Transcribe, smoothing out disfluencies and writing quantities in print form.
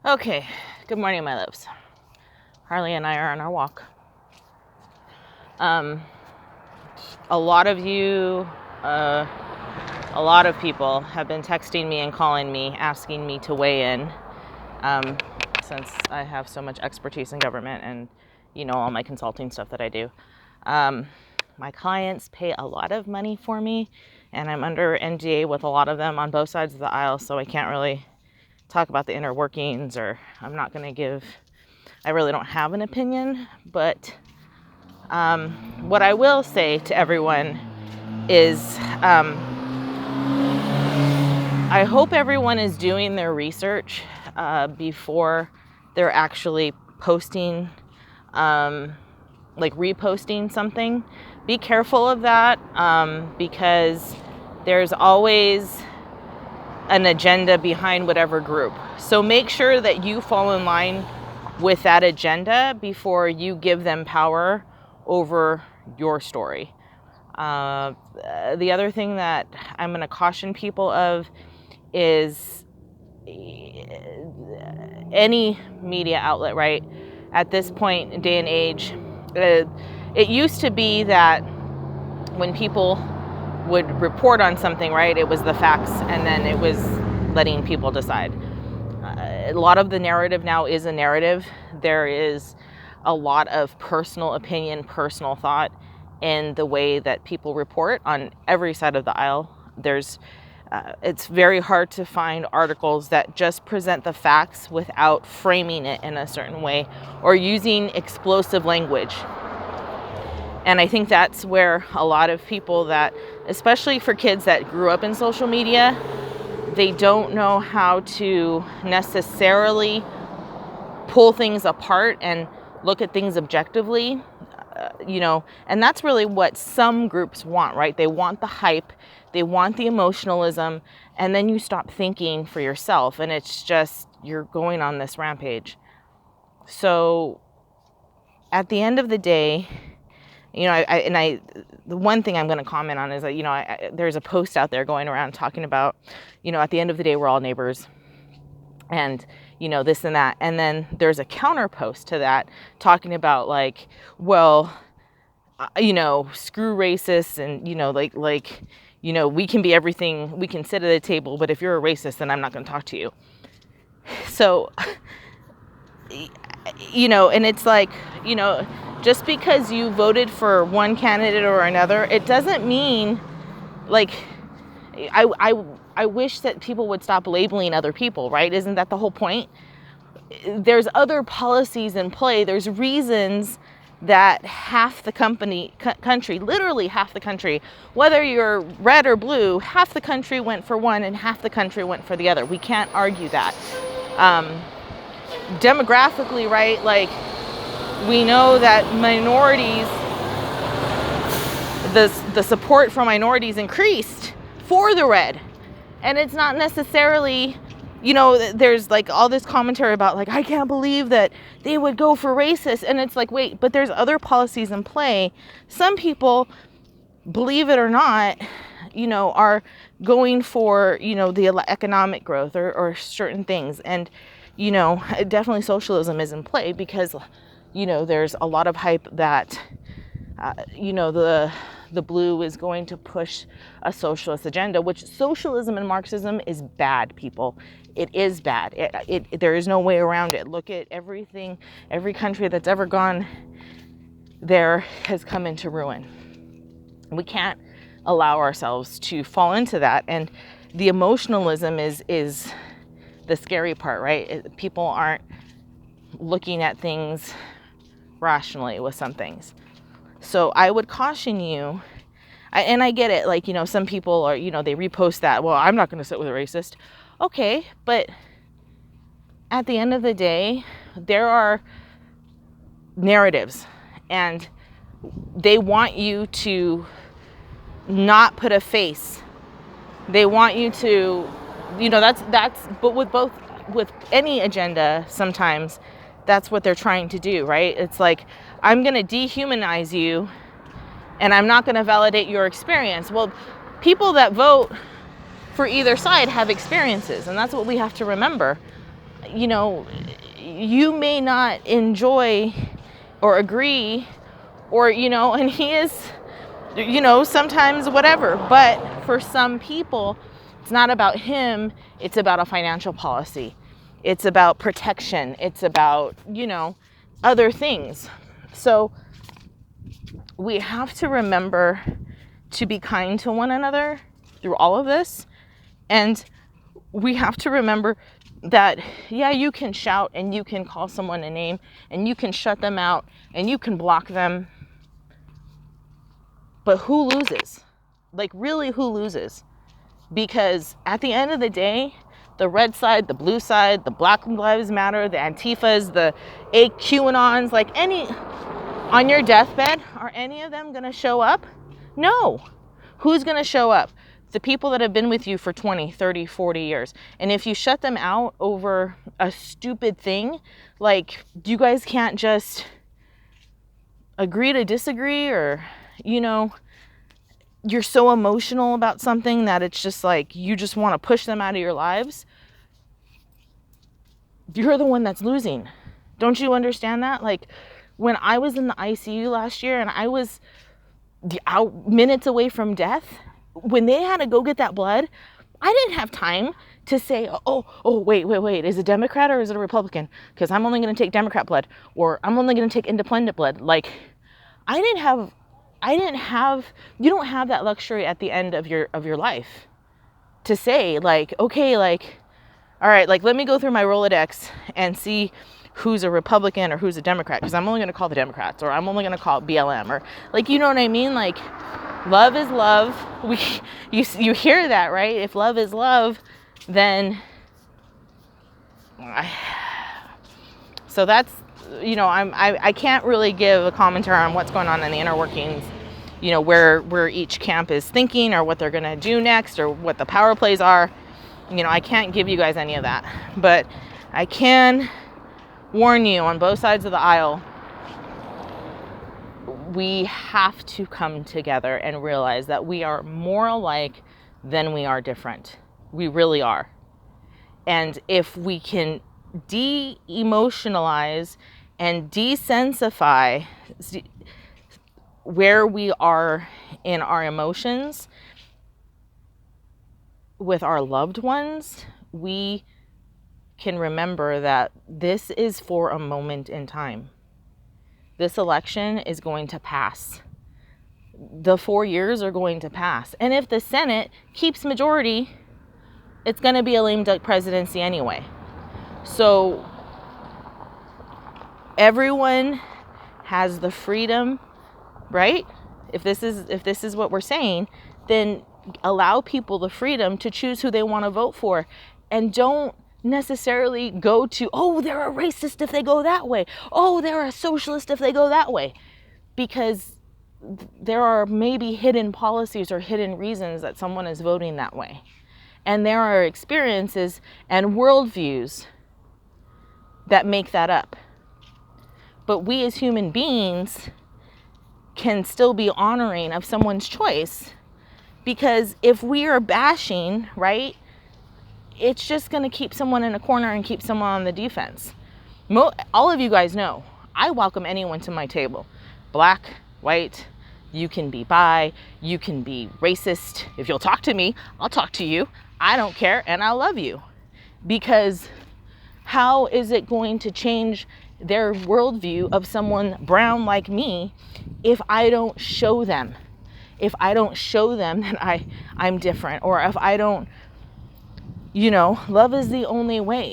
Okay, good morning, my loves. Harley and I are on our walk. A lot of you, a lot of people have been texting me and calling me, asking me to weigh in, since I have so much expertise in government and, all my consulting stuff that I do. My clients pay a lot of money for me, and I'm under NDA with a lot of them on both sides of the aisle, so I can't really talk about the inner workings, or I'm not going to give, I really don't have an opinion, but what I will say to everyone is I hope everyone is doing their research before they're actually posting, like reposting something. Be careful of that because there's always an agenda behind whatever group. So make sure that you fall in line with that agenda before you give them power over your story. The other thing that I'm going to caution people of is any media outlet, right? At this point, day and age, it used to be that when people would report on something, right, it was the facts, and then it was letting people decide. A lot of the narrative now is a narrative. There is a lot of personal opinion, personal thought in the way that people report on every side of the aisle. It's very hard to find articles that just present the facts without framing it in a certain way or using explosive language. And I think that's where a lot of people that, especially for kids that grew up in social media, they don't know how to necessarily pull things apart and look at things objectively, and that's really what some groups want, right? They want the hype, they want the emotionalism, and then you stop thinking for yourself, and it's just, you're going on this rampage. So at the end of the day, the one thing I'm going to comment on is that, there's a post out there going around talking about, at the end of the day, we're all neighbors and, this and that. And then there's a counter post to that talking about like, well, screw racists and, we can be everything, we can sit at a table, but if you're a racist, then I'm not going to talk to you. So, and it's like, just because you voted for one candidate or another, it doesn't mean, like, I wish that people would stop labeling other people, right? Isn't that the whole point? There's other policies in play. There's reasons that half the country, literally half the country, whether you're red or blue, half the country went for one and half the country went for the other. We can't argue that. Demographically, right? Like, we know that minorities, the support for minorities increased for the red. And it's not necessarily, there's like all this commentary about like, I can't believe that they would go for racist. And it's like, wait, but there's other policies in play. Some people, believe it or not, are going for, the economic growth or certain things. And, definitely socialism is in play because, there's a lot of hype that, the blue is going to push a socialist agenda, which socialism and Marxism is bad, people. It is bad. There is no way around it. Look at everything, every country that's ever gone there has come into ruin. We can't allow ourselves to fall into that. And the emotionalism is the scary part, right? People aren't looking at things rationally with some things. So I would caution you, and I get it, like, some people are, they repost that, well, I'm not going to sit with a racist. Okay, but at the end of the day, there are narratives, and they want you to not put a face. They want you to, but with any agenda, sometimes that's what they're trying to do, right? It's like, I'm going to dehumanize you and I'm not going to validate your experience. Well, people that vote for either side have experiences, and that's what we have to remember. you know, you may not enjoy or agree, or, you know, and he is, you know, sometimes whatever. But for some people, it's not about him. It's about a financial policy. It's about protection. It's about, you know, other things. So we have to remember to be kind to one another through all of this. And we have to remember that, yeah, you can shout and you can call someone a name and you can shut them out and you can block them. But who loses? Like, really, who loses? Because at the end of the day, the red side, the blue side, the Black Lives Matter, the Antifas, the QAnons, like any, on your deathbed, are any of them going to show up? No. Who's going to show up? The people that have been with you for 20, 30, 40 years. And if you shut them out over a stupid thing, like, you guys can't just agree to disagree, or, you know, you're so emotional about something that it's just like you just want to push them out of your lives. You're the one that's losing. Don't you understand that? Like, when I was in the ICU last year and I was minutes away from death, when they had to go get that blood, I didn't have time to say, wait, is it Democrat or is it a Republican? Because I'm only going to take Democrat blood, or I'm only going to take independent blood. Like, I didn't have, you don't have that luxury at the end of your life to say, like, okay, like, all right, like, let me go through my Rolodex and see who's a Republican or who's a Democrat, because I'm only going to call the Democrats, or I'm only going to call BLM, or, like, you know what I mean? Like, love is love. You hear that, right? If love is love, then so that's, you know, I can't really give a commentary on what's going on in the inner workings, you know, where each camp is thinking, or what they're going to do next, or what the power plays are. You know, I can't give you guys any of that, but I can warn you, on both sides of the aisle, we have to come together and realize that we are more alike than we are different. We really are. And if we can de-emotionalize and desensify where we are in our emotions with our loved ones, we can remember that this is for a moment in time. This election is going to pass. The 4 years are going to pass. And if the Senate keeps majority, it's going to be a lame duck presidency anyway. So everyone has the freedom, right? If this is what we're saying, then allow people the freedom to choose who they want to vote for, and don't necessarily go to, oh, they're a racist if they go that way, oh, they're a socialist if they go that way, because there are maybe hidden policies or hidden reasons that someone is voting that way, and there are experiences and worldviews that make that up. But we as human beings can still be honoring of someone's choice, because if we are bashing, right, it's just going to keep someone in a corner and keep someone on the defense. All of you guys know, I welcome anyone to my table. Black, white, you can be bi, you can be racist. If you'll talk to me, I'll talk to you. I don't care, and I love you. Because how is it going to change their worldview of someone brown like me if I don't show them? If I don't show them that I'm different, or if I don't, you know, love is the only way.